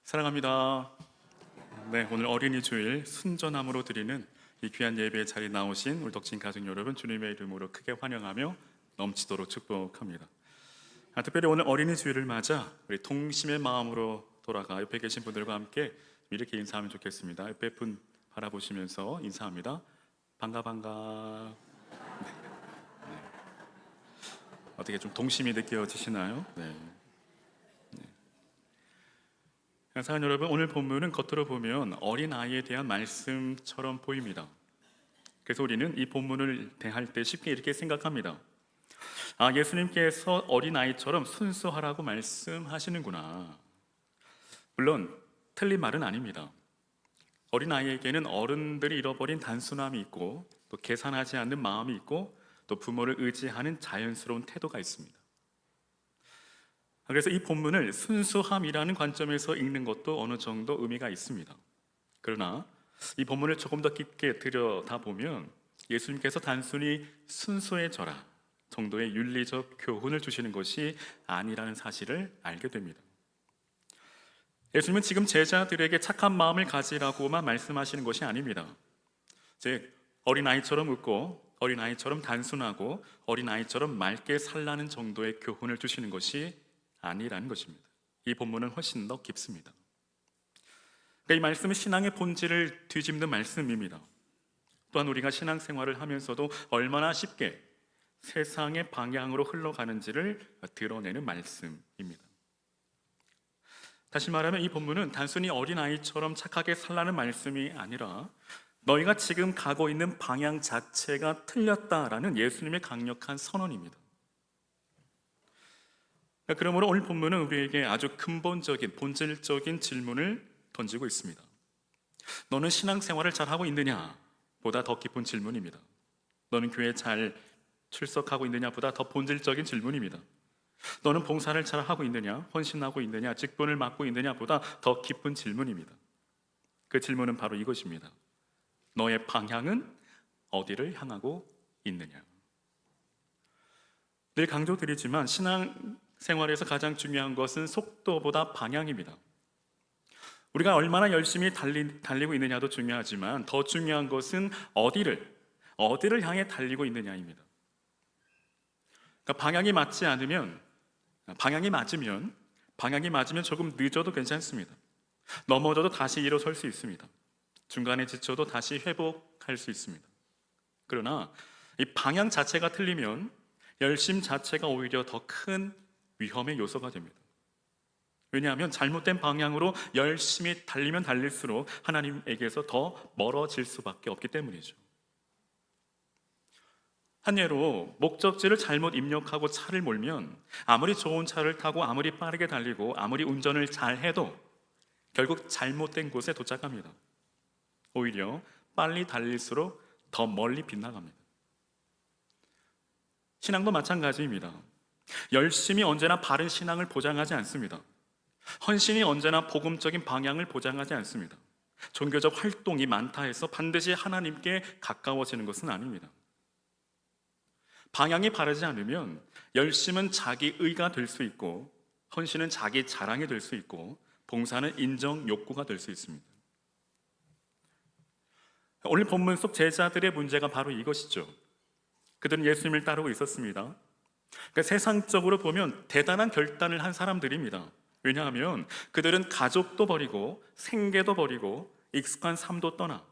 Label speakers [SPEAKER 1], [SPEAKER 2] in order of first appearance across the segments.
[SPEAKER 1] 사랑합니다. 네, 오늘 어린이 주일 순전함으로 드리는 이 귀한 예배에 자리에 나오신 우리 덕진 가족 여러분, 주님의 이름으로 크게 환영하며 넘치도록 축복합니다. 특별히 오늘 어린이 주일을 맞아 우리 동심의 마음으로 돌아가 옆에 계신 분들과 함께 이렇게 인사하면 좋겠습니다. 옆에 분 바라보시면서 인사합니다. 반가 반가. 어떻게 좀 동심이 느껴지시나요? 네. 사랑하는 여러분, 오늘 본문은 겉으로 보면 어린아이에 대한 말씀처럼 보입니다. 그래서 우리는 이 본문을 대할 때 쉽게 이렇게 생각합니다. 예수님께서 어린아이처럼 순수하라고 말씀하시는구나. 물론 틀린 말은 아닙니다. 어린아이에게는 어른들이 잃어버린 단순함이 있고, 또 계산하지 않는 마음이 있고, 또 부모를 의지하는 자연스러운 태도가 있습니다. 그래서 이 본문을 순수함이라는 관점에서 읽는 것도 어느 정도 의미가 있습니다. 그러나 이 본문을 조금 더 깊게 들여다보면 예수님께서 단순히 순수해져라 정도의 윤리적 교훈을 주시는 것이 아니라는 사실을 알게 됩니다. 예수님은 지금 제자들에게 착한 마음을 가지라고만 말씀하시는 것이 아닙니다. 즉, 어린아이처럼 웃고 어린아이처럼 단순하고 어린아이처럼 맑게 살라는 정도의 교훈을 주시는 것이 아니라는 것입니다. 이 본문은 훨씬 더 깊습니다. 그러니까 이 말씀은 신앙의 본질을 뒤집는 말씀입니다. 또한 우리가 신앙생활을 하면서도 얼마나 쉽게 세상의 방향으로 흘러가는지를 드러내는 말씀입니다. 다시 말하면 이 본문은 단순히 어린아이처럼 착하게 살라는 말씀이 아니라 너희가 지금 가고 있는 방향 자체가 틀렸다라는 예수님의 강력한 선언입니다. 그러므로 오늘 본문은 우리에게 아주 근본적인, 본질적인 질문을 던지고 있습니다. 너는 신앙생활을 잘하고 있느냐? 보다 더 깊은 질문입니다. 너는 교회에 잘 출석하고 있느냐? 보다 더 본질적인 질문입니다. 너는 봉사를 잘하고 있느냐? 헌신하고 있느냐? 직분을 맡고 있느냐? 보다 더 깊은 질문입니다. 그 질문은 바로 이것입니다. 너의 방향은 어디를 향하고 있느냐? 늘 강조드리지만 신앙생활에서 가장 중요한 것은 속도보다 방향입니다. 우리가 얼마나 열심히 달리고 있느냐도 중요하지만 더 중요한 것은 어디를 향해 달리고 있느냐입니다. 그러니까 방향이 맞으면 조금 늦어도 괜찮습니다. 넘어져도 다시 일어설 수 있습니다. 중간에 지쳐도 다시 회복할 수 있습니다. 그러나 이 방향 자체가 틀리면 열심 자체가 오히려 더 큰 위험의 요소가 됩니다. 왜냐하면 잘못된 방향으로 열심히 달리면 달릴수록 하나님에게서 더 멀어질 수밖에 없기 때문이죠. 한 예로 목적지를 잘못 입력하고 차를 몰면 아무리 좋은 차를 타고 아무리 빠르게 달리고 아무리 운전을 잘해도 결국 잘못된 곳에 도착합니다. 오히려 빨리 달릴수록 더 멀리 빗나갑니다. 신앙도 마찬가지입니다. 열심히 언제나 바른 신앙을 보장하지 않습니다. 헌신이 언제나 복음적인 방향을 보장하지 않습니다. 종교적 활동이 많다 해서 반드시 하나님께 가까워지는 것은 아닙니다. 방향이 바르지 않으면 열심은 자기 의가 될 수 있고 헌신은 자기 자랑이 될 수 있고 봉사는 인정 욕구가 될 수 있습니다. 오늘 본문 속 제자들의 문제가 바로 이것이죠. 그들은 예수님을 따르고 있었습니다. 그러니까 세상적으로 보면 대단한 결단을 한 사람들입니다. 왜냐하면 그들은 가족도 버리고 생계도 버리고 익숙한 삶도 떠나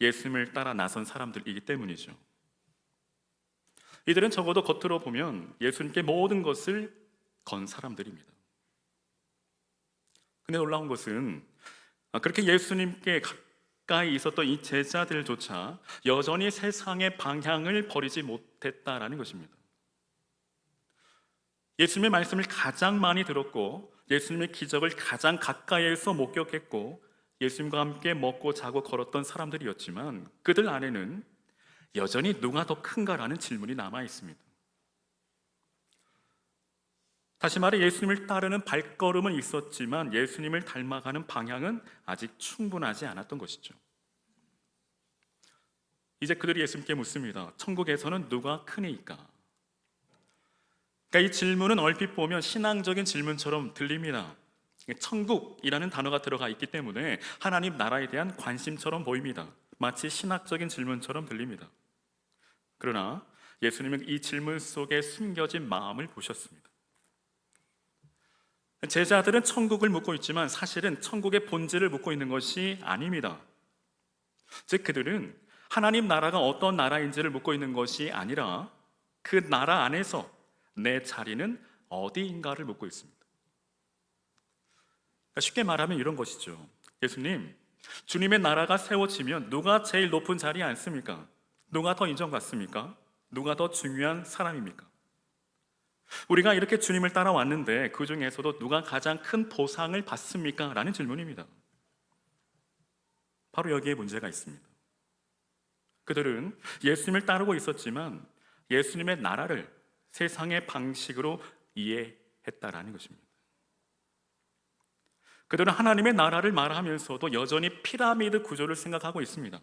[SPEAKER 1] 예수님을 따라 나선 사람들이기 때문이죠. 이들은 적어도 겉으로 보면 예수님께 모든 것을 건 사람들입니다. 근데 놀라운 것은 그렇게 예수님께 가까이 있었던 이 제자들조차 여전히 세상의 방향을 버리지 못했다라는 것입니다. 예수님의 말씀을 가장 많이 들었고 예수님의 기적을 가장 가까이에서 목격했고 예수님과 함께 먹고 자고 걸었던 사람들이었지만 그들 안에는 여전히 누가 더 큰가라는 질문이 남아 있습니다. 다시 말해 예수님을 따르는 발걸음은 있었지만 예수님을 닮아가는 방향은 아직 충분하지 않았던 것이죠. 이제 그들이 예수님께 묻습니다. 천국에서는 누가 크니까? 그러니까 이 질문은 얼핏 보면 신앙적인 질문처럼 들립니다. 천국이라는 단어가 들어가 있기 때문에 하나님 나라에 대한 관심처럼 보입니다. 마치 신학적인 질문처럼 들립니다. 그러나 예수님은 이 질문 속에 숨겨진 마음을 보셨습니다. 제자들은 천국을 묻고 있지만 사실은 천국의 본질을 묻고 있는 것이 아닙니다. 즉 그들은 하나님 나라가 어떤 나라인지를 묻고 있는 것이 아니라 그 나라 안에서 내 자리는 어디인가를 묻고 있습니다. 쉽게 말하면 이런 것이죠. 예수님, 주님의 나라가 세워지면 누가 제일 높은 자리에 앉습니까? 누가 더 인정받습니까? 누가 더 중요한 사람입니까? 우리가 이렇게 주님을 따라왔는데 그 중에서도 누가 가장 큰 보상을 받습니까? 라는 질문입니다. 바로 여기에 문제가 있습니다. 그들은 예수님을 따르고 있었지만 예수님의 나라를 세상의 방식으로 이해했다라는 것입니다. 그들은 하나님의 나라를 말하면서도 여전히 피라미드 구조를 생각하고 있습니다.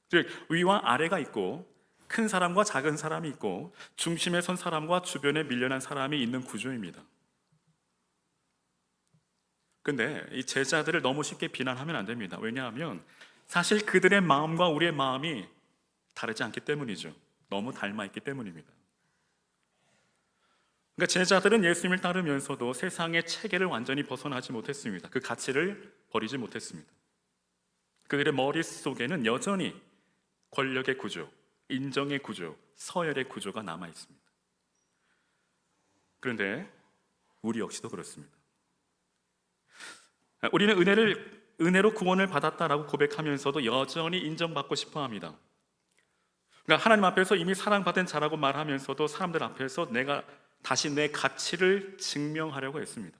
[SPEAKER 1] 즉 위와 아래가 있고 큰 사람과 작은 사람이 있고 중심에 선 사람과 주변에 밀려난 사람이 있는 구조입니다. 근데 이 제자들을 너무 쉽게 비난하면 안 됩니다. 왜냐하면 사실 그들의 마음과 우리의 마음이 다르지 않기 때문이죠. 너무 닮아 있기 때문입니다. 그러니까 제자들은 예수님을 따르면서도 세상의 체계를 완전히 벗어나지 못했습니다. 그 가치를 버리지 못했습니다. 그들의 머릿속에는 여전히 권력의 구조, 인정의 구조, 서열의 구조가 남아 있습니다. 그런데 우리 역시도 그렇습니다. 우리는 은혜로 구원을 받았다라고 고백하면서도 여전히 인정받고 싶어 합니다. 그러니까 하나님 앞에서 이미 사랑받은 자라고 말하면서도 사람들 앞에서 내가 다시 내 가치를 증명하려고 했습니다.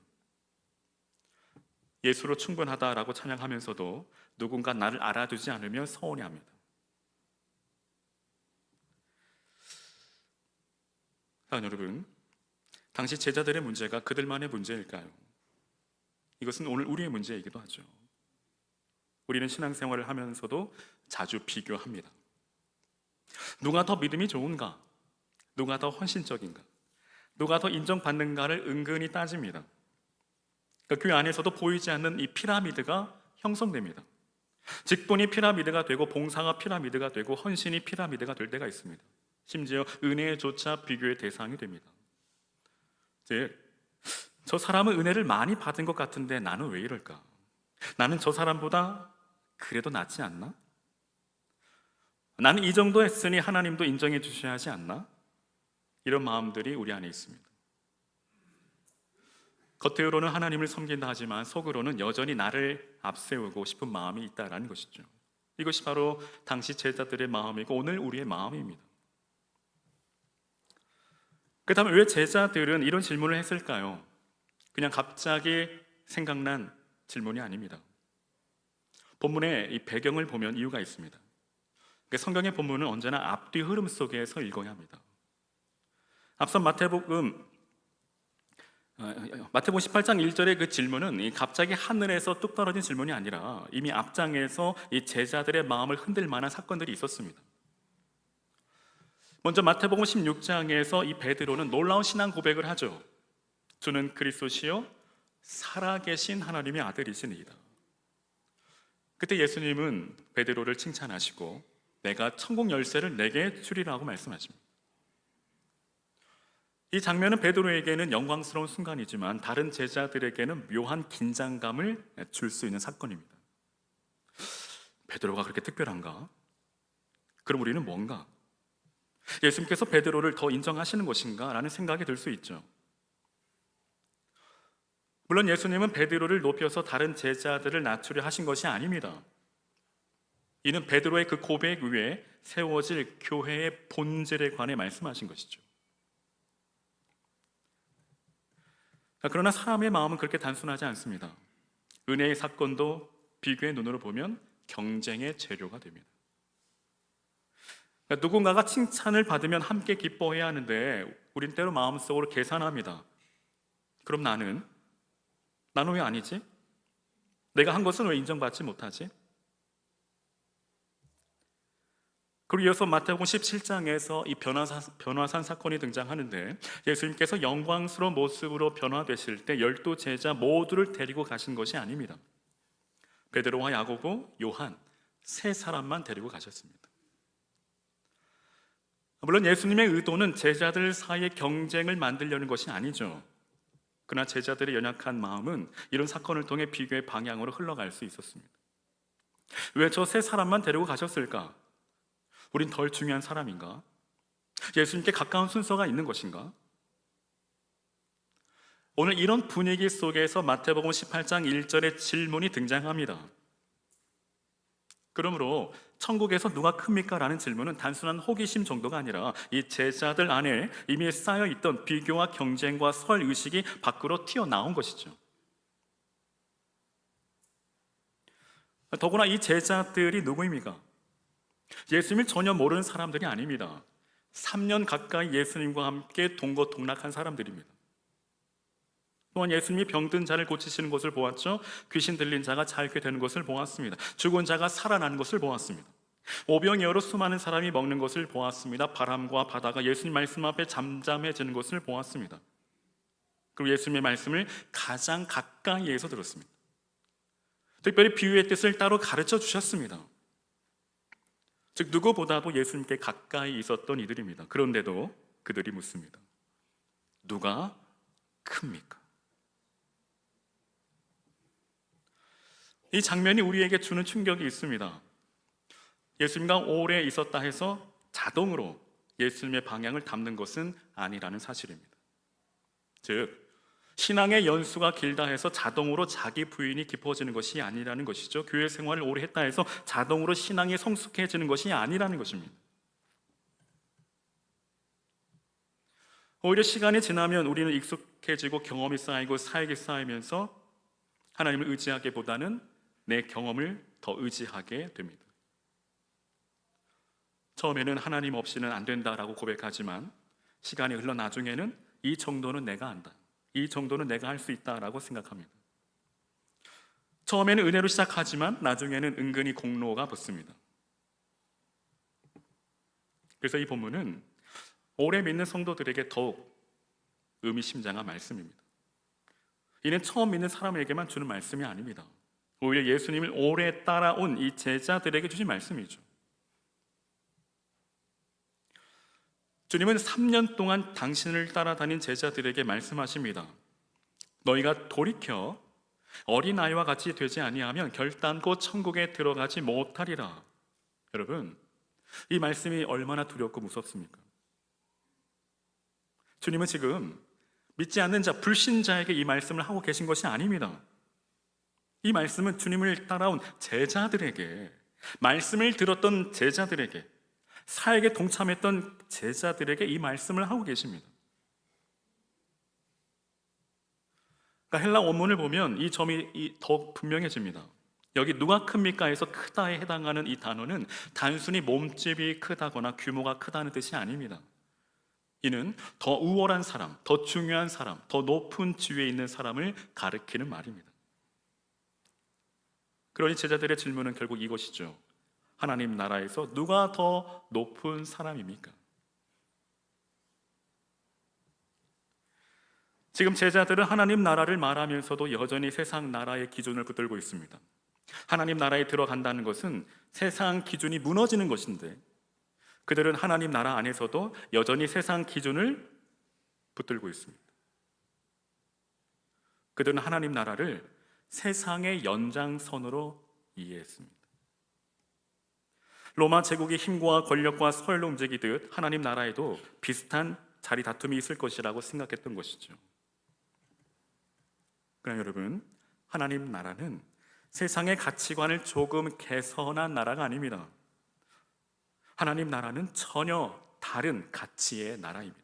[SPEAKER 1] 예수로 충분하다라고 찬양하면서도 누군가 나를 알아두지 않으면 서운해합니다. 사랑하는 여러분, 당시 제자들의 문제가 그들만의 문제일까요? 이것은 오늘 우리의 문제이기도 하죠. 우리는 신앙생활을 하면서도 자주 비교합니다. 누가 더 믿음이 좋은가? 누가 더 헌신적인가? 누가 더 인정받는가를 은근히 따집니다. 그러니까 그 안에서도 보이지 않는 이 피라미드가 형성됩니다. 직분이 피라미드가 되고 봉사가 피라미드가 되고 헌신이 피라미드가 될 때가 있습니다. 심지어 은혜조차 비교의 대상이 됩니다. 즉, 저 사람은 은혜를 많이 받은 것 같은데 나는 왜 이럴까? 나는 저 사람보다 그래도 낫지 않나? 나는 이 정도 했으니 하나님도 인정해 주셔야 하지 않나? 이런 마음들이 우리 안에 있습니다. 겉으로는 하나님을 섬긴다 하지만 속으로는 여전히 나를 앞세우고 싶은 마음이 있다는 것이죠. 이것이 바로 당시 제자들의 마음이고 오늘 우리의 마음입니다. 그 다음에 왜 제자들은 이런 질문을 했을까요? 그냥 갑자기 생각난 질문이 아닙니다. 본문의 이 배경을 보면 이유가 있습니다. 성경의 본문은 언제나 앞뒤 흐름 속에서 읽어야 합니다. 앞선 마태복음 18장 1절의 그 질문은 갑자기 하늘에서 뚝 떨어진 질문이 아니라 이미 앞장에서 이 제자들의 마음을 흔들 만한 사건들이 있었습니다. 먼저 마태복음 16장에서 이 베드로는 놀라운 신앙 고백을 하죠. 주는 그리스도시요 살아계신 하나님의 아들이시니이다. 그때 예수님은 베드로를 칭찬하시고 내가 천국 열쇠를 내게 주리라고 말씀하십니다. 이 장면은 베드로에게는 영광스러운 순간이지만 다른 제자들에게는 묘한 긴장감을 줄 수 있는 사건입니다. 베드로가 그렇게 특별한가? 그럼 우리는 뭔가? 예수님께서 베드로를 더 인정하시는 것인가? 라는 생각이 들 수 있죠. 물론 예수님은 베드로를 높여서 다른 제자들을 낮추려 하신 것이 아닙니다. 이는 베드로의 그 고백 위에 세워질 교회의 본질에 관해 말씀하신 것이죠. 그러나 사람의 마음은 그렇게 단순하지 않습니다. 은혜의 사건도 비교의 눈으로 보면 경쟁의 재료가 됩니다. 누군가가 칭찬을 받으면 함께 기뻐해야 하는데 우린 때로 마음속으로 계산합니다. 그럼 나는 왜 아니지? 내가 한 것은 왜 인정받지 못하지? 그리고 이어서 마태복음 17장에서 이 변화산 사건이 등장하는데, 예수님께서 영광스러운 모습으로 변화되실 때 12제자 모두를 데리고 가신 것이 아닙니다. 베드로와 야고보, 요한 세 사람만 데리고 가셨습니다. 물론 예수님의 의도는 제자들 사이의 경쟁을 만들려는 것이 아니죠. 그러나 제자들의 연약한 마음은 이런 사건을 통해 비교의 방향으로 흘러갈 수 있었습니다. 왜 저 세 사람만 데리고 가셨을까? 우린 덜 중요한 사람인가? 예수님께 가까운 순서가 있는 것인가? 오늘 이런 분위기 속에서 마태복음 18장 1절의 질문이 등장합니다. 그러므로 천국에서 누가 큽니까? 라는 질문은 단순한 호기심 정도가 아니라 이 제자들 안에 이미 쌓여있던 비교와 경쟁과 설의식이 밖으로 튀어나온 것이죠. 더구나 이 제자들이 누구입니까? 예수님을 전혀 모르는 사람들이 아닙니다. 3년 가까이 예수님과 함께 동거동락한 사람들입니다. 또한 예수님이 병든 자를 고치시는 것을 보았죠. 귀신 들린 자가 자유케 되는 것을 보았습니다. 죽은 자가 살아나는 것을 보았습니다. 오병이어로 수많은 사람이 먹는 것을 보았습니다. 바람과 바다가 예수님 말씀 앞에 잠잠해지는 것을 보았습니다. 그리고 예수님의 말씀을 가장 가까이에서 들었습니다. 특별히 비유의 뜻을 따로 가르쳐 주셨습니다. 즉 누구보다도 예수님께 가까이 있었던 이들입니다. 그런데도 그들이 묻습니다. 누가 큽니까? 이 장면이 우리에게 주는 충격이 있습니다. 예수님과 오래 있었다 해서 자동으로 예수님의 방향을 담는 것은 아니라는 사실입니다. 즉 신앙의 연수가 길다 해서 자동으로 자기 부인이 깊어지는 것이 아니라는 것이죠. 교회 생활을 오래 했다 해서 자동으로 신앙이 성숙해지는 것이 아니라는 것입니다. 오히려 시간이 지나면 우리는 익숙해지고 경험이 쌓이고 사역이 쌓이면서 하나님을 의지하기보다는 내 경험을 더 의지하게 됩니다. 처음에는 하나님 없이는 안 된다라고 고백하지만 시간이 흘러 나중에는 이 정도는 내가 안다, 이 정도는 내가 할 수 있다라고 생각합니다. 처음에는 은혜로 시작하지만 나중에는 은근히 공로가 붙습니다. 그래서 이 본문은 오래 믿는 성도들에게 더욱 의미심장한 말씀입니다. 이는 처음 믿는 사람에게만 주는 말씀이 아닙니다. 오히려 예수님을 오래 따라온 이 제자들에게 주신 말씀이죠. 주님은 3년 동안 당신을 따라다닌 제자들에게 말씀하십니다. 너희가 돌이켜 어린아이와 같이 되지 아니하면 결단코 천국에 들어가지 못하리라. 여러분, 이 말씀이 얼마나 두렵고 무섭습니까? 주님은 지금 믿지 않는 자, 불신자에게 이 말씀을 하고 계신 것이 아닙니다. 이 말씀은 주님을 따라온 제자들에게, 말씀을 들었던 제자들에게, 사역에 동참했던 제자들에게 이 말씀을 하고 계십니다. 그러니까 헬라 원문을 보면 이 점이 더 분명해집니다. 여기 누가 큽니까에서 크다에 해당하는 이 단어는 단순히 몸집이 크다거나 규모가 크다는 뜻이 아닙니다. 이는 더 우월한 사람, 더 중요한 사람, 더 높은 지위에 있는 사람을 가리키는 말입니다. 그러니 제자들의 질문은 결국 이것이죠. 하나님 나라에서 누가 더 높은 사람입니까? 지금 제자들은 하나님 나라를 말하면서도 여전히 세상 나라의 기준을 붙들고 있습니다. 하나님 나라에 들어간다는 것은 세상 기준이 무너지는 것인데 그들은 하나님 나라 안에서도 여전히 세상 기준을 붙들고 있습니다. 그들은 하나님 나라를 세상의 연장선으로 이해했습니다. 로마 제국의 힘과 권력과 서열로 움직이듯 하나님 나라에도 비슷한 자리 다툼이 있을 것이라고 생각했던 것이죠. 그러나 여러분, 하나님 나라는 세상의 가치관을 조금 개선한 나라가 아닙니다. 하나님 나라는 전혀 다른 가치의 나라입니다.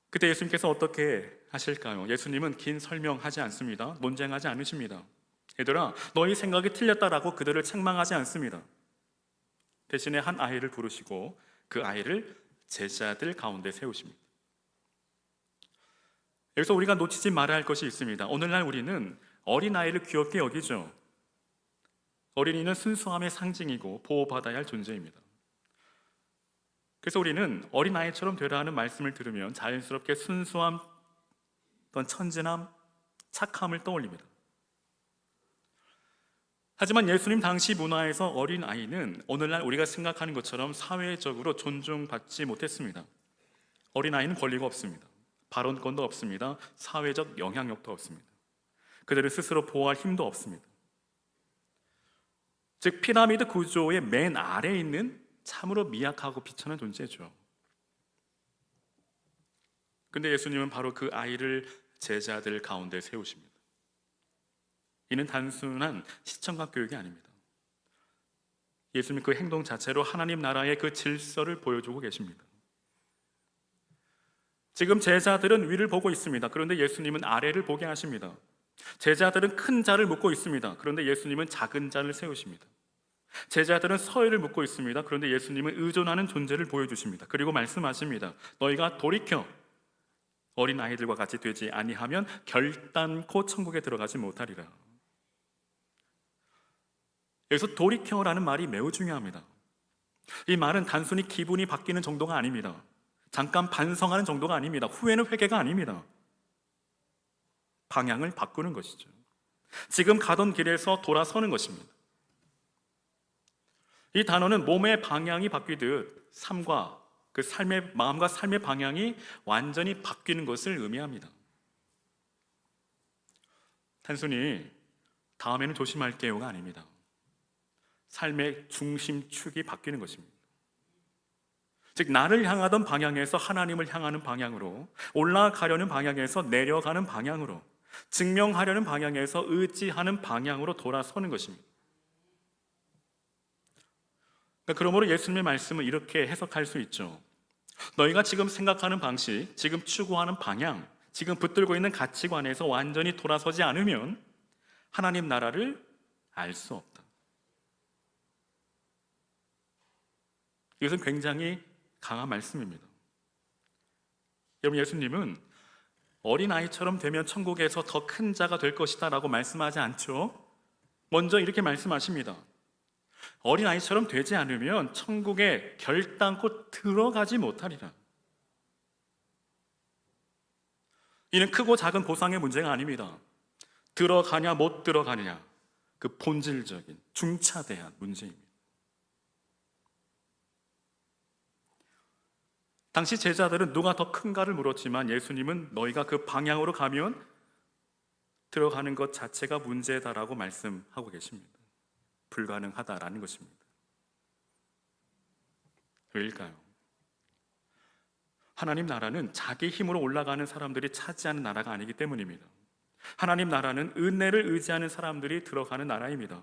[SPEAKER 1] 그때 예수님께서 어떻게 하실까요? 예수님은 긴 설명하지 않습니다. 논쟁하지 않으십니다. 얘들아, 너희 생각이 틀렸다라고 그들을 책망하지 않습니다. 대신에 한 아이를 부르시고 그 아이를 제자들 가운데 세우십니다. 여기서 우리가 놓치지 말아야 할 것이 있습니다. 오늘날 우리는 어린아이를 귀엽게 여기죠. 어린이는 순수함의 상징이고 보호받아야 할 존재입니다. 그래서 우리는 어린아이처럼 되라는 말씀을 들으면 자연스럽게 순수함, 어떤 천진함, 착함을 떠올립니다. 하지만 예수님 당시 문화에서 어린아이는 오늘날 우리가 생각하는 것처럼 사회적으로 존중받지 못했습니다. 어린아이는 권리가 없습니다. 발언권도 없습니다. 사회적 영향력도 없습니다. 그들을 스스로 보호할 힘도 없습니다. 즉 피라미드 구조의 맨 아래에 있는 참으로 미약하고 비천한 존재죠. 근데 예수님은 바로 그 아이를 제자들 가운데 세우십니다. 이는 단순한 시청각 교육이 아닙니다. 예수님 그 행동 자체로 하나님 나라의 그 질서를 보여주고 계십니다. 지금 제자들은 위를 보고 있습니다. 그런데 예수님은 아래를 보게 하십니다. 제자들은 큰 자를 묻고 있습니다. 그런데 예수님은 작은 자를 세우십니다. 제자들은 서해를 묻고 있습니다. 그런데 예수님은 의존하는 존재를 보여주십니다. 그리고 말씀하십니다. 너희가 돌이켜 어린 아이들과 같이 되지 아니하면 결단코 천국에 들어가지 못하리라. 여기서 돌이켜라는 말이 매우 중요합니다. 이 말은 단순히 기분이 바뀌는 정도가 아닙니다. 잠깐 반성하는 정도가 아닙니다. 후회는 회개가 아닙니다. 방향을 바꾸는 것이죠. 지금 가던 길에서 돌아서는 것입니다. 이 단어는 몸의 방향이 바뀌듯 삶과 그 삶의 마음과 삶의 방향이 완전히 바뀌는 것을 의미합니다. 단순히 다음에는 조심할게요가 아닙니다. 삶의 중심축이 바뀌는 것입니다. 즉 나를 향하던 방향에서 하나님을 향하는 방향으로, 올라가려는 방향에서 내려가는 방향으로, 증명하려는 방향에서 의지하는 방향으로 돌아서는 것입니다. 그러므로 예수님의 말씀을 이렇게 해석할 수 있죠. 너희가 지금 생각하는 방식, 지금 추구하는 방향, 지금 붙들고 있는 가치관에서 완전히 돌아서지 않으면 하나님 나라를 알 수 없다. 이것은 굉장히 강한 말씀입니다. 여러분, 예수님은 어린아이처럼 되면 천국에서 더 큰 자가 될 것이다 라고 말씀하지 않죠. 먼저 이렇게 말씀하십니다. 어린아이처럼 되지 않으면 천국에 결단코 들어가지 못하리라. 이는 크고 작은 보상의 문제가 아닙니다. 들어가냐 못 들어가냐, 그 본질적인 중차대한 문제입니다. 당시 제자들은 누가 더 큰가를 물었지만 예수님은 너희가 그 방향으로 가면 들어가는 것 자체가 문제다라고 말씀하고 계십니다. 불가능하다라는 것입니다. 왜일까요? 하나님 나라는 자기 힘으로 올라가는 사람들이 차지하는 나라가 아니기 때문입니다. 하나님 나라는 은혜를 의지하는 사람들이 들어가는 나라입니다.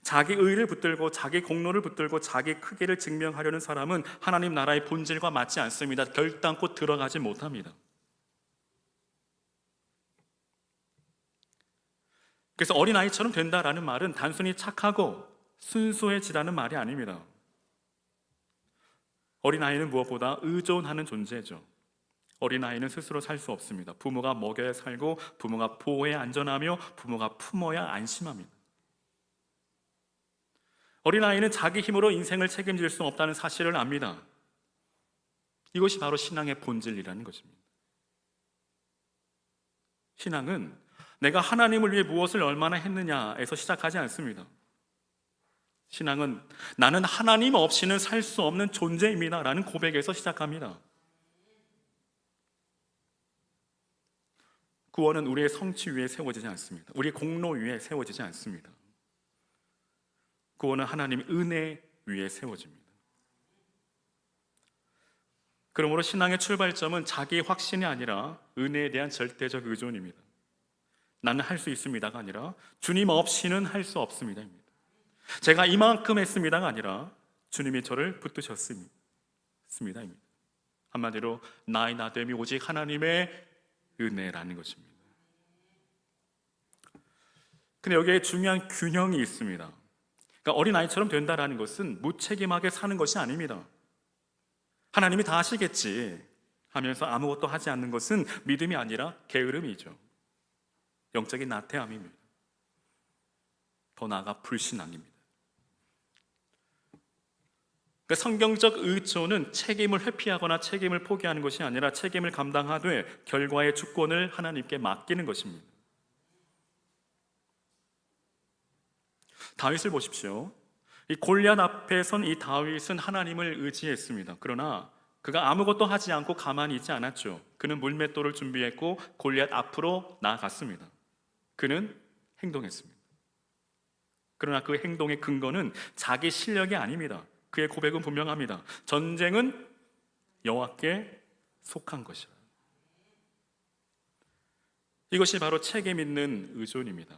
[SPEAKER 1] 자기 의를 붙들고 자기 공로를 붙들고 자기 크기를 증명하려는 사람은 하나님 나라의 본질과 맞지 않습니다. 결단코 들어가지 못합니다. 그래서 어린아이처럼 된다라는 말은 단순히 착하고 순수해지라는 말이 아닙니다. 어린아이는 무엇보다 의존하는 존재죠. 어린아이는 스스로 살 수 없습니다. 부모가 먹여야 살고, 부모가 보호해야 안전하며, 부모가 품어야 안심합니다. 어린아이는 자기 힘으로 인생을 책임질 수 없다는 사실을 압니다. 이것이 바로 신앙의 본질이라는 것입니다. 신앙은 내가 하나님을 위해 무엇을 얼마나 했느냐에서 시작하지 않습니다. 신앙은 나는 하나님 없이는 살 수 없는 존재입니다 라는 고백에서 시작합니다. 구원은 우리의 성취 위에 세워지지 않습니다. 우리의 공로 위에 세워지지 않습니다. 구원은 하나님의 은혜 위에 세워집니다. 그러므로 신앙의 출발점은 자기의 확신이 아니라 은혜에 대한 절대적 의존입니다. 나는 할 수 있습니다가 아니라 주님 없이는 할 수 없습니다입니다. 제가 이만큼 했습니다가 아니라 주님이 저를 붙드셨습니다입니다. 한마디로 나의 나됨이 오직 하나님의 은혜라는 것입니다. 근데 여기에 중요한 균형이 있습니다. 그러니까 어린아이처럼 된다라는 것은 무책임하게 사는 것이 아닙니다. 하나님이 다 하시겠지 하면서 아무것도 하지 않는 것은 믿음이 아니라 게으름이죠. 영적인 나태함입니다. 더 나아가 불신앙입니다. 그러니까 성경적 의존은 책임을 회피하거나 책임을 포기하는 것이 아니라 책임을 감당하되 결과의 주권을 하나님께 맡기는 것입니다. 다윗을 보십시오. 이 골리앗 앞에 선 이 다윗은 하나님을 의지했습니다. 그러나 그가 아무것도 하지 않고 가만히 있지 않았죠. 그는 물맷돌을 준비했고 골리앗 앞으로 나아갔습니다. 그는 행동했습니다. 그러나 그 행동의 근거는 자기 실력이 아닙니다. 그의 고백은 분명합니다. 전쟁은 여호와께 속한 것이라. 이것이 바로 책임 있는 의존입니다.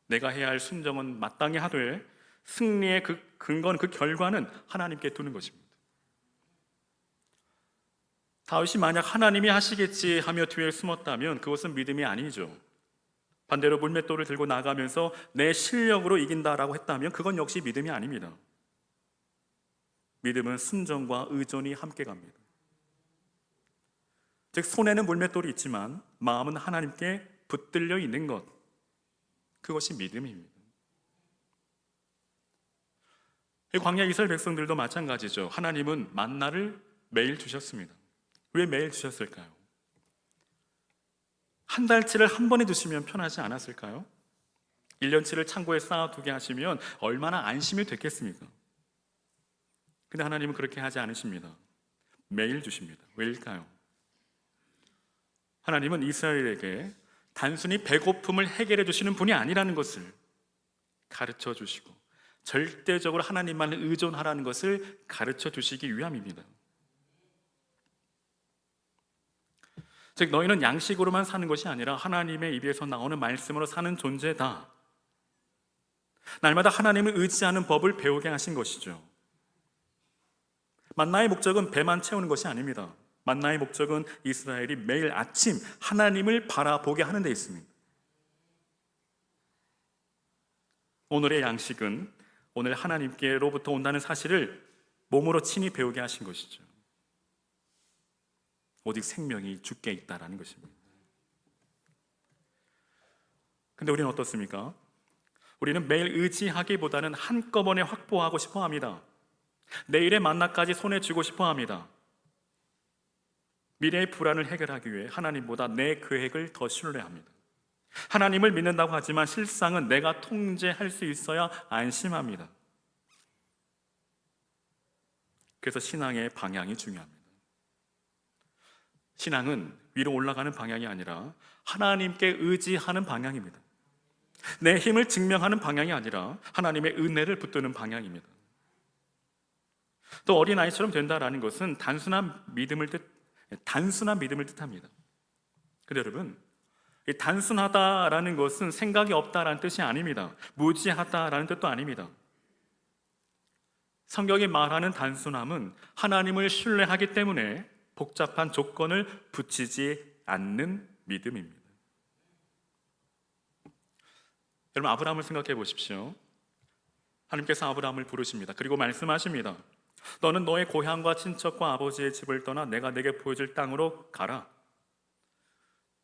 [SPEAKER 1] 내가 해야 할 순종은 마땅히 하되 승리의 그 근거는, 그 결과는 하나님께 두는 것입니다. 다윗이 만약 하나님이 하시겠지 하며 뒤에 숨었다면 그것은 믿음이 아니죠. 반대로 물맷돌을 들고 나가면서 내 실력으로 이긴다라고 했다면 그건 역시 믿음이 아닙니다. 믿음은 순종과 의존이 함께 갑니다. 즉 손에는 물맷돌이 있지만 마음은 하나님께 붙들려 있는 것, 그것이 믿음입니다. 광야 이스라엘 백성들도 마찬가지죠. 하나님은 만나를 매일 주셨습니다. 왜 매일 주셨을까요? 한 달치를 한 번에 주시면 편하지 않았을까요? 1년치를 창고에 쌓아두게 하시면 얼마나 안심이 됐겠습니까? 근데 하나님은 그렇게 하지 않으십니다. 매일 주십니다. 왜일까요? 하나님은 이스라엘에게 단순히 배고픔을 해결해 주시는 분이 아니라는 것을 가르쳐 주시고 절대적으로 하나님만 의존하라는 것을 가르쳐 주시기 위함입니다. 즉 너희는 양식으로만 사는 것이 아니라 하나님의 입에서 나오는 말씀으로 사는 존재다. 날마다 하나님을 의지하는 법을 배우게 하신 것이죠. 만나의 목적은 배만 채우는 것이 아닙니다. 만나의 목적은 이스라엘이 매일 아침 하나님을 바라보게 하는 데 있습니다. 오늘의 양식은 오늘 하나님께로부터 온다는 사실을 몸으로 친히 배우게 하신 것이죠. 오직 생명이 주께 있다라는 것입니다. 근데 우리는 어떻습니까? 우리는 매일 의지하기보다는 한꺼번에 확보하고 싶어 합니다. 내일의 만나까지 손에 쥐고 싶어 합니다. 미래의 불안을 해결하기 위해 하나님보다 내 계획을 더 신뢰합니다. 하나님을 믿는다고 하지만 실상은 내가 통제할 수 있어야 안심합니다. 그래서 신앙의 방향이 중요합니다. 신앙은 위로 올라가는 방향이 아니라 하나님께 의지하는 방향입니다. 내 힘을 증명하는 방향이 아니라 하나님의 은혜를 붙드는 방향입니다. 또 어린아이처럼 된다라는 것은 단순한 믿음을 뜻합니다. 근데 여러분, 이 단순하다라는 것은 생각이 없다라는 뜻이 아닙니다. 무지하다라는 뜻도 아닙니다. 성경이 말하는 단순함은 하나님을 신뢰하기 때문에 복잡한 조건을 붙이지 않는 믿음입니다. 여러분, 아브라함을 생각해 보십시오. 하나님께서 아브라함을 부르십니다. 그리고 말씀하십니다. 너는 너의 고향과 친척과 아버지의 집을 떠나 내가 내게 보여줄 땅으로 가라.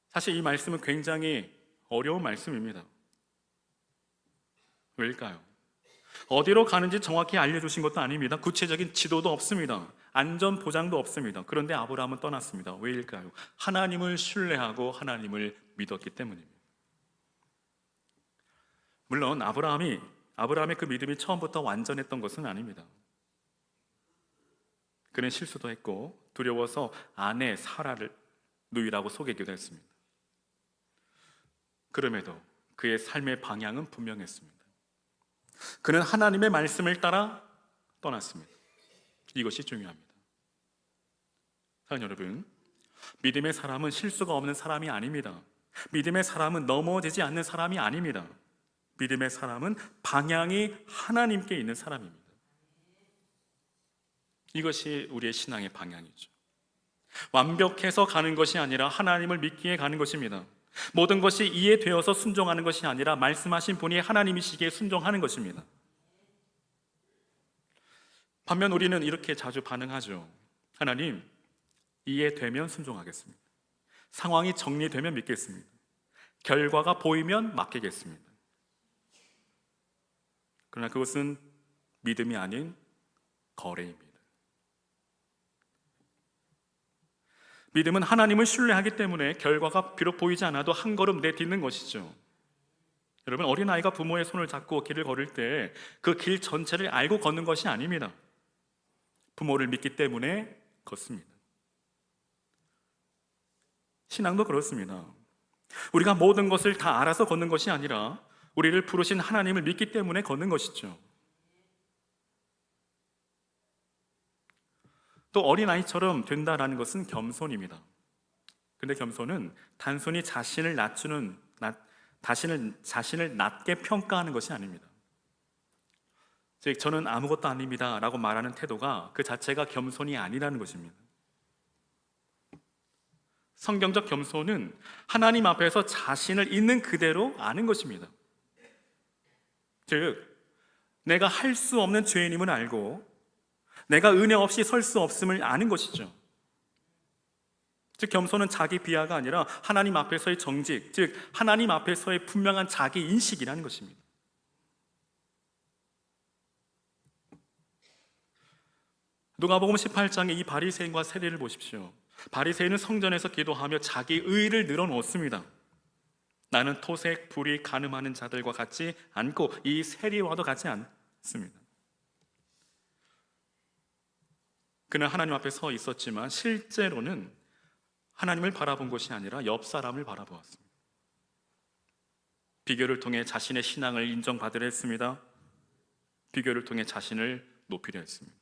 [SPEAKER 1] 사실 이 말씀은 굉장히 어려운 말씀입니다. 왜일까요? 어디로 가는지 정확히 알려주신 것도 아닙니다. 구체적인 지도도 없습니다. 안전 보장도 없습니다. 그런데 아브라함은 떠났습니다. 왜일까요? 하나님을 신뢰하고 하나님을 믿었기 때문입니다. 물론 아브라함의 그 믿음이 처음부터 완전했던 것은 아닙니다. 그는 실수도 했고 두려워서 아내 사라를 누이라고 속이기도 했습니다. 그럼에도 그의 삶의 방향은 분명했습니다. 그는 하나님의 말씀을 따라 떠났습니다. 이것이 중요합니다. 사랑하는 여러분, 믿음의 사람은 실수가 없는 사람이 아닙니다. 믿음의 사람은 넘어지지 않는 사람이 아닙니다. 믿음의 사람은 방향이 하나님께 있는 사람입니다. 이것이 우리의 신앙의 방향이죠. 완벽해서 가는 것이 아니라 하나님을 믿기에 가는 것입니다. 모든 것이 이해되어서 순종하는 것이 아니라 말씀하신 분이 하나님이시기에 순종하는 것입니다. 반면 우리는 이렇게 자주 반응하죠. 하나님, 이해되면 순종하겠습니다. 상황이 정리되면 믿겠습니다. 결과가 보이면 맡기겠습니다. 그러나 그것은 믿음이 아닌 거래입니다. 믿음은 하나님을 신뢰하기 때문에 결과가 비록 보이지 않아도 한 걸음 내딛는 것이죠. 여러분, 어린아이가 부모의 손을 잡고 길을 걸을 때 그 길 전체를 알고 걷는 것이 아닙니다. 부모를 믿기 때문에 걷습니다. 신앙도 그렇습니다. 우리가 모든 것을 다 알아서 걷는 것이 아니라 우리를 부르신 하나님을 믿기 때문에 걷는 것이죠. 또 어린아이처럼 된다라는 것은 겸손입니다. 근데 겸손은 단순히 자신을 낮게 평가하는 것이 아닙니다. 즉, 저는 아무것도 아닙니다 라고 말하는 태도가 그 자체가 겸손이 아니라는 것입니다. 성경적 겸손은 하나님 앞에서 자신을 있는 그대로 아는 것입니다. 즉, 내가 할 수 없는 죄인임을 알고 내가 은혜 없이 설 수 없음을 아는 것이죠. 즉, 겸손은 자기 비하가 아니라 하나님 앞에서의 정직, 즉 하나님 앞에서의 분명한 자기 인식이라는 것입니다. 누가복음 18장의 이 바리새인과 세리를 보십시오. 바리새인은 성전에서 기도하며 자기 의를 늘어놓습니다. 나는 토색, 불의, 간음하는 자들과 같지 않고 이 세리와도 같지 않습니다. 그는 하나님 앞에 서 있었지만 실제로는 하나님을 바라본 것이 아니라 옆 사람을 바라보았습니다. 비교를 통해 자신의 신앙을 인정받으려 했습니다. 비교를 통해 자신을 높이려 했습니다.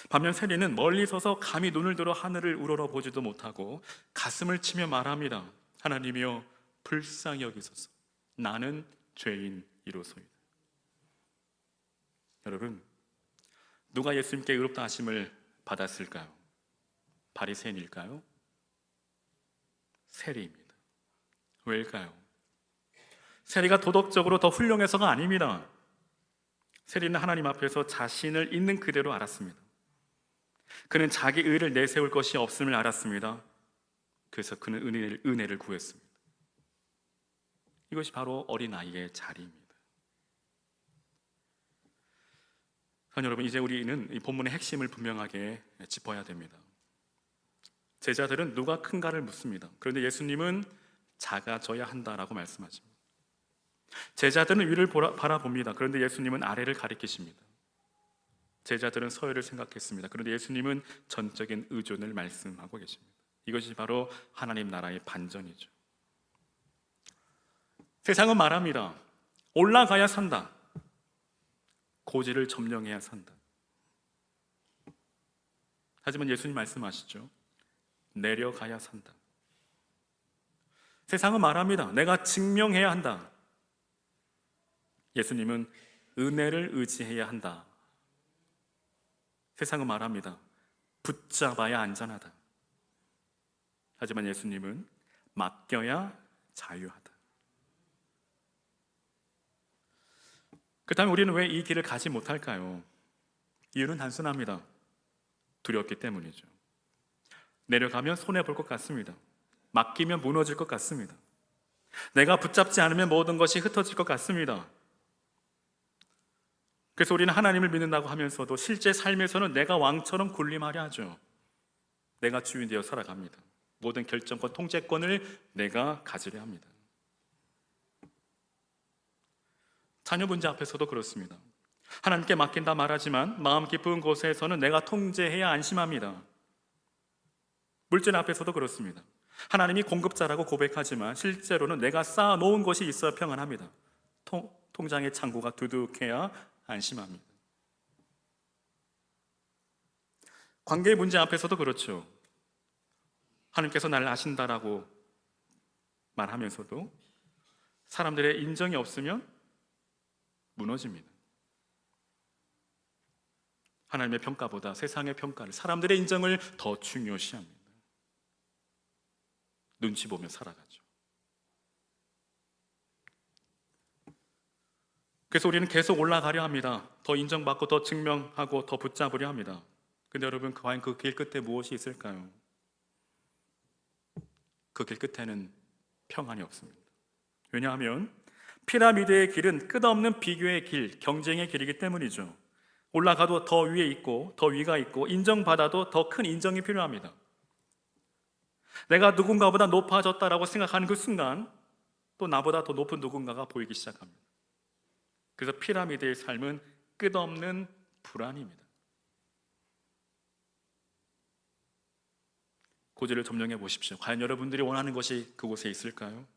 [SPEAKER 1] 반면 세리는 멀리 서서 감히 눈을 들어 하늘을 우러러 보지도 못하고 가슴을 치며 말합니다. 하나님이여 불쌍히 여기소서. 나는 죄인이로소이다. 여러분, 누가 예수님께 의롭다 하심을 받았을까요? 바리새인일까요? 세리입니다. 왜일까요? 세리가 도덕적으로 더 훌륭해서가 아닙니다. 세리는 하나님 앞에서 자신을 있는 그대로 알았습니다. 그는 자기 의를 내세울 것이 없음을 알았습니다. 그래서 그는 은혜를 구했습니다. 이것이 바로 어린아이의 자리입니다. 여러분, 이제 우리는 이 본문의 핵심을 분명하게 짚어야 됩니다. 제자들은 누가 큰가를 묻습니다. 그런데 예수님은 작아져야 한다라고 말씀하십니다. 제자들은 위를 바라봅니다. 그런데 예수님은 아래를 가리키십니다. 제자들은 서열을 생각했습니다. 그런데 예수님은 전적인 의존을 말씀하고 계십니다. 이것이 바로 하나님 나라의 반전이죠. 세상은 말합니다. 올라가야 산다. 고지를 점령해야 산다. 하지만 예수님 말씀하시죠. 내려가야 산다. 세상은 말합니다. 내가 증명해야 한다. 예수님은 은혜를 의지해야 한다. 세상은 말합니다. 붙잡아야 안전하다. 하지만 예수님은 맡겨야 자유하다. 그렇다면 우리는 왜 이 길을 가지 못할까요? 이유는 단순합니다. 두렵기 때문이죠. 내려가면 손해볼 것 같습니다. 맡기면 무너질 것 같습니다. 내가 붙잡지 않으면 모든 것이 흩어질 것 같습니다. 그래서 우리는 하나님을 믿는다고 하면서도 실제 삶에서는 내가 왕처럼 군림하려 하죠. 내가 주인 되어 살아갑니다. 모든 결정권, 통제권을 내가 가지려 합니다. 자녀 문제 앞에서도 그렇습니다. 하나님께 맡긴다 말하지만 마음 깊은 곳에서는 내가 통제해야 안심합니다. 물질 앞에서도 그렇습니다. 하나님이 공급자라고 고백하지만 실제로는 내가 쌓아놓은 것이 있어야 평안합니다. 통장의 창고가 두둑해야 안심합니다. 관계의 문제 앞에서도 그렇죠. 하나님께서 나를 아신다라고 말하면서도 사람들의 인정이 없으면 무너집니다. 하나님의 평가보다 세상의 평가를, 사람들의 인정을 더 중요시합니다. 눈치 보며 살아가죠. 그래서 우리는 계속 올라가려 합니다. 더 인정받고 더 증명하고 더 붙잡으려 합니다. 근데 여러분, 과연 그 길 끝에 무엇이 있을까요? 그 길 끝에는 평안이 없습니다. 왜냐하면 피라미드의 길은 끝없는 비교의 길, 경쟁의 길이기 때문이죠. 올라가도 더 위에 있고 더 위가 있고 인정받아도 더 큰 인정이 필요합니다. 내가 누군가보다 높아졌다라고 생각하는 그 순간 또 나보다 더 높은 누군가가 보이기 시작합니다. 그래서 피라미드의 삶은 끝없는 불안입니다. 고지를 점령해 보십시오. 과연 여러분들이 원하는 것이 그곳에 있을까요?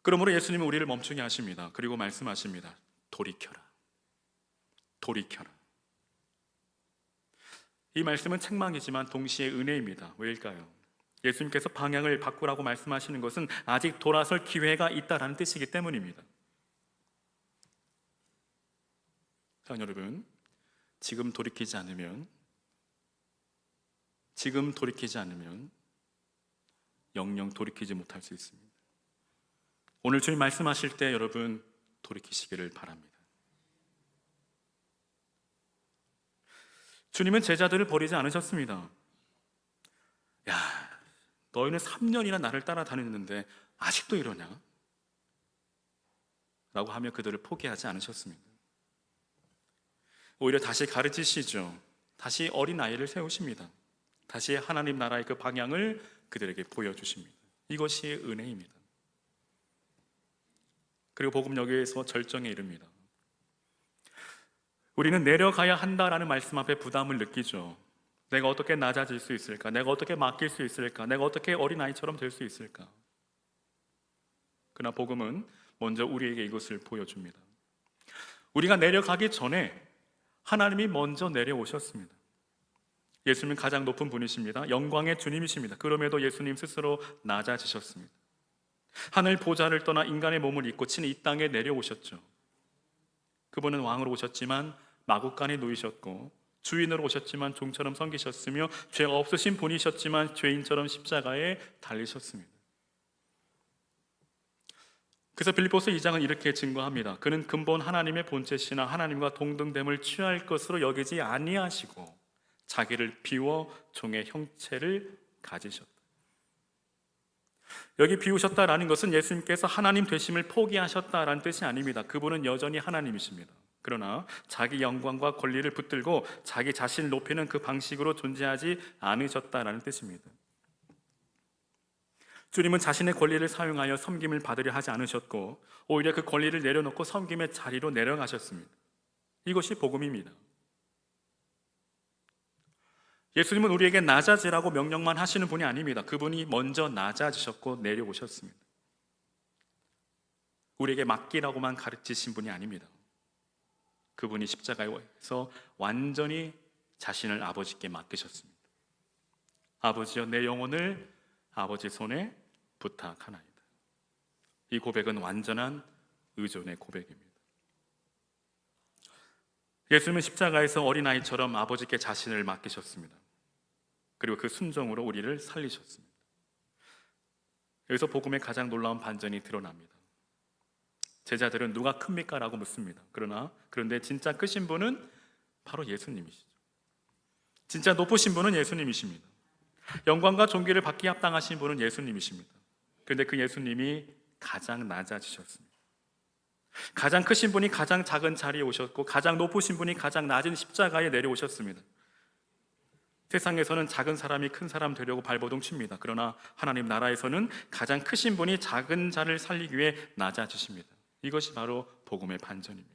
[SPEAKER 1] 그러므로 예수님은 우리를 멈추게 하십니다. 그리고 말씀하십니다. 돌이켜라. 돌이켜라. 이 말씀은 책망이지만 동시에 은혜입니다. 왜일까요? 예수님께서 방향을 바꾸라고 말씀하시는 것은 아직 돌아설 기회가 있다라는 뜻이기 때문입니다. 자, 여러분, 지금 돌이키지 않으면 영영 돌이키지 못할 수 있습니다. 오늘 주님 말씀하실 때 여러분 돌이키시기를 바랍니다. 주님은 제자들을 버리지 않으셨습니다. 야, 너희는 3년이나 나를 따라다녔는데 아직도 이러냐? 라고 하며 그들을 포기하지 않으셨습니다. 오히려 다시 가르치시죠. 다시 어린아이를 세우십니다. 다시 하나님 나라의 그 방향을 그들에게 보여주십니다. 이것이 은혜입니다. 그리고 복음 여기에서 절정에 이릅니다. 우리는 내려가야 한다라는 말씀 앞에 부담을 느끼죠. 내가 어떻게 낮아질 수 있을까? 내가 어떻게 맡길 수 있을까? 내가 어떻게 어린아이처럼 될 수 있을까? 그러나 복음은 먼저 우리에게 이것을 보여줍니다. 우리가 내려가기 전에 하나님이 먼저 내려오셨습니다. 예수님은 가장 높은 분이십니다. 영광의 주님이십니다. 그럼에도 예수님 스스로 낮아지셨습니다. 하늘 보좌를 떠나 인간의 몸을 입고 친히 이 땅에 내려오셨죠. 그분은 왕으로 오셨지만 마구간에 누이셨고, 주인으로 오셨지만 종처럼 섬기셨으며, 죄 없으신 분이셨지만 죄인처럼 십자가에 달리셨습니다. 그래서 빌립보서 2장은 이렇게 증거합니다. 그는 근본 하나님의 본체시나 하나님과 동등됨을 취할 것으로 여기지 아니하시고 자기를 비워 종의 형체를 가지셨다. 여기 비우셨다라는 것은 예수님께서 하나님 되심을 포기하셨다라는 뜻이 아닙니다. 그분은 여전히 하나님이십니다. 그러나 자기 영광과 권리를 붙들고 자기 자신을 높이는 그 방식으로 존재하지 않으셨다라는 뜻입니다. 주님은 자신의 권리를 사용하여 섬김을 받으려 하지 않으셨고, 오히려 그 권리를 내려놓고 섬김의 자리로 내려가셨습니다. 이것이 복음입니다. 예수님은 우리에게 낮아지라고 명령만 하시는 분이 아닙니다. 그분이 먼저 낮아지셨고 내려오셨습니다. 우리에게 맡기라고만 가르치신 분이 아닙니다. 그분이 십자가에서 완전히 자신을 아버지께 맡기셨습니다. 아버지여, 내 영혼을 아버지 손에 부탁하나이다. 이 고백은 완전한 의존의 고백입니다. 예수님은 십자가에서 어린아이처럼 아버지께 자신을 맡기셨습니다. 그리고 그 순종으로 우리를 살리셨습니다. 여기서 복음의 가장 놀라운 반전이 드러납니다. 제자들은 누가 큽니까? 라고 묻습니다. 그런데 진짜 크신 분은 바로 예수님이시죠. 진짜 높으신 분은 예수님이십니다. 영광과 존귀를 받기 합당하신 분은 예수님이십니다. 그런데 그 예수님이 가장 낮아지셨습니다. 가장 크신 분이 가장 작은 자리에 오셨고, 가장 높으신 분이 가장 낮은 십자가에 내려오셨습니다. 세상에서는 작은 사람이 큰 사람 되려고 발버둥 칩니다. 그러나 하나님 나라에서는 가장 크신 분이 작은 자를 살리기 위해 낮아지십니다. 이것이 바로 복음의 반전입니다.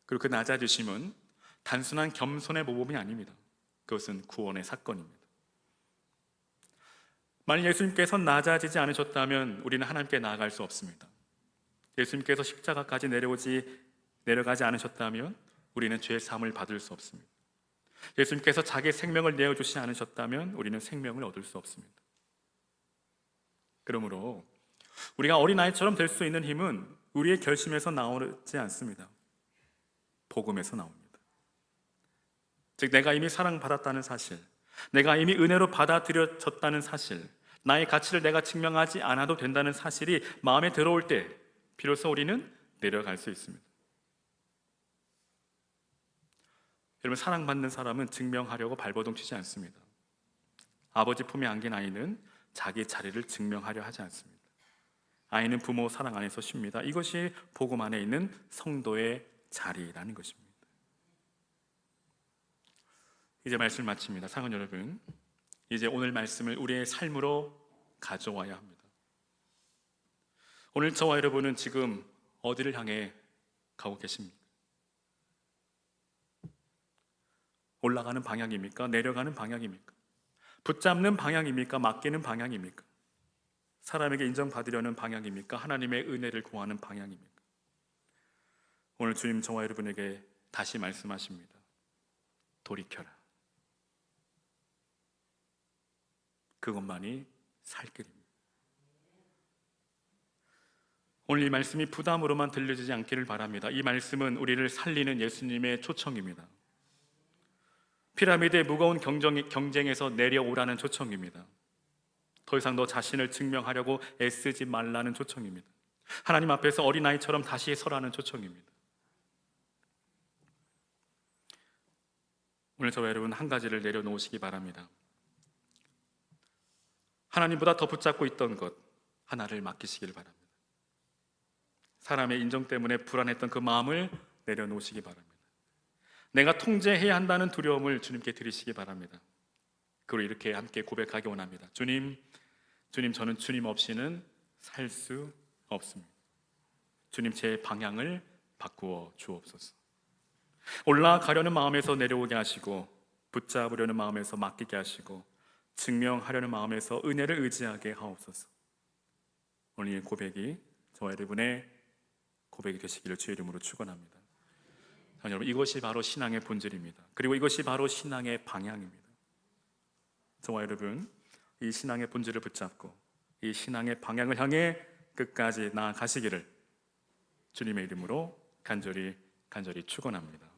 [SPEAKER 1] 그리고 그 낮아지심은 단순한 겸손의 모범이 아닙니다. 그것은 구원의 사건입니다. 만약 예수님께서 낮아지지 않으셨다면 우리는 하나님께 나아갈 수 없습니다. 예수님께서 십자가까지 내려가지 않으셨다면 우리는 죄의 사함을 받을 수 없습니다. 예수님께서 자기의 생명을 내어주시지 않으셨다면 우리는 생명을 얻을 수 없습니다. 그러므로 우리가 어린아이처럼 될 수 있는 힘은 우리의 결심에서 나오지 않습니다. 복음에서 나옵니다. 즉, 내가 이미 사랑받았다는 사실, 내가 이미 은혜로 받아들여졌다는 사실, 나의 가치를 내가 증명하지 않아도 된다는 사실이 마음에 들어올 때 비로소 우리는 내려갈 수 있습니다. 여러분, 사랑받는 사람은 증명하려고 발버둥 치지 않습니다. 아버지 품에 안긴 아이는 자기 자리를 증명하려 하지 않습니다. 아이는 부모 사랑 안에서 쉽니다. 이것이 복음 안에 있는 성도의 자리라는 것입니다. 이제 말씀을 마칩니다. 사랑하는 여러분, 이제 오늘 말씀을 우리의 삶으로 가져와야 합니다. 오늘 저와 여러분은 지금 어디를 향해 가고 계십니까? 올라가는 방향입니까? 내려가는 방향입니까? 붙잡는 방향입니까? 맡기는 방향입니까? 사람에게 인정받으려는 방향입니까? 하나님의 은혜를 구하는 방향입니까? 오늘 주님 저와 여러분에게 다시 말씀하십니다. 돌이켜라. 그것만이 살 길입니다. 오늘 이 말씀이 부담으로만 들려지지 않기를 바랍니다. 이 말씀은 우리를 살리는 예수님의 초청입니다. 피라미드의 무거운 경쟁에서 내려오라는 초청입니다. 더 이상 너 자신을 증명하려고 애쓰지 말라는 초청입니다. 하나님 앞에서 어린아이처럼 다시 서라는 초청입니다. 오늘 저와 여러분 한 가지를 내려놓으시기 바랍니다. 하나님보다 더 붙잡고 있던 것 하나를 맡기시길 바랍니다. 사람의 인정 때문에 불안했던 그 마음을 내려놓으시기 바랍니다. 내가 통제해야 한다는 두려움을 주님께 드리시기 바랍니다. 그리고 이렇게 함께 고백하기 원합니다. 주님, 저는 주님 없이는 살 수 없습니다. 주님, 제 방향을 바꾸어 주옵소서. 올라가려는 마음에서 내려오게 하시고, 붙잡으려는 마음에서 맡기게 하시고, 증명하려는 마음에서 은혜를 의지하게 하옵소서. 오늘 이 고백이 저와 여러분의 고백이 되시기를 주의 이름으로 축원합니다. 여러분, 이것이 바로 신앙의 본질입니다. 그리고 이것이 바로 신앙의 방향입니다. 저와 여러분, 이 신앙의 본질을 붙잡고 이 신앙의 방향을 향해 끝까지 나아가시기를 주님의 이름으로 간절히 축원합니다.